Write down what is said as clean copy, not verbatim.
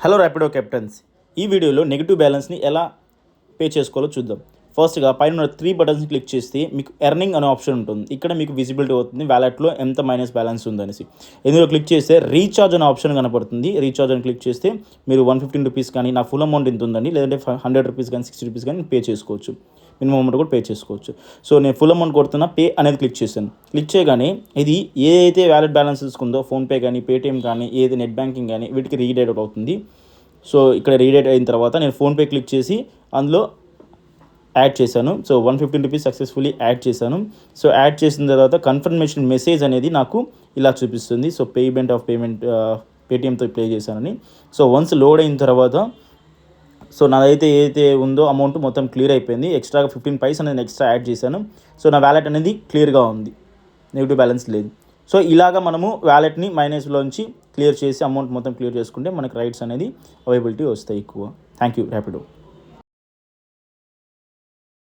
Hello Rapido captains. ఈ వీడియోలో negative బ్యాలెన్స్ని ఎలా పే చేసుకోవాలో చూద్దాం. ఫస్ట్గా పైన ఉన్న 3 బటన్స్ని క్లిక్ చేస్తే మీకు ఎర్నింగ్ అనే ఆప్షన్ ఉంటుంది. ఇక్కడ మీకు విజిబిలిటీ అవుతుంది వ్యాలెట్లో ఎంత మైనస్ బ్యాలెన్స్ ఉందనేసి. ఇందులో క్లిక్ చేస్తే రీఛార్జ్ అనే ఆప్షన్ కనపడుతుంది. రీఛార్జ్ అని క్లిక్ చేస్తే మీరు ₹115 కానీ నా ఫుల్ అమౌంట్ ఇంత ఉందండి, లేదంటే ₹100 కానీ ₹60 కానీ పే చేసుకోవచ్చు. మినిమం అమౌంట్ కూడా పే చేసుకోవచ్చు. సో నేను ఫుల్ అమౌంట్ కొడుతున్నా, పే అనేది క్లిక్ చేశాను. క్లిక్ చేయగానే ఇది ఏదైతే వ్యాలెట్ బ్యాలెన్స్ తీసుకుందో ఫోన్పే కానీ పేటిఎం కానీ ఏది నెట్ బ్యాంకింగ్ కానీ వీటికి రీడైరెక్ట్ అవుతుంది. సో ఇక్కడ రీడైరెక్ట్ అయిన తర్వాత నేను ఫోన్పే క్లిక్ చేసి అందులో యాడ్ చేశాను. సో ₹115 సక్సెస్ఫుల్లీ యాడ్ చేశాను. సో యాడ్ చేసిన తర్వాత కన్ఫర్మేషన్ మెసేజ్ అనేది నాకు ఇలా చూపిస్తుంది. సో పేమెంట్ పేటిఎంతో పే చేశానని. సో వన్స్ లోడ్ అయిన తర్వాత సో నాదైతే ఏదైతే ఉందో అమౌంట్ మొత్తం క్లియర్ అయిపోయింది. ఎక్స్ట్రాగా 15 పైస్ అనేది ఎక్స్ట్రా యాడ్ చేశాను. సో నా వ్యాలెట్ అనేది క్లియర్గా ఉంది, నెగిటివ్ బ్యాలెన్స్ లేదు. సో ఇలాగ మనము వ్యాలెట్ని మైనస్లోంచి క్లియర్ చేసి అమౌంట్ మొత్తం క్లియర్ చేసుకుంటే మనకి రైట్స్ అనేది అవైలబిలిటీ వస్తాయి ఎక్కువ. Thank you Rapido.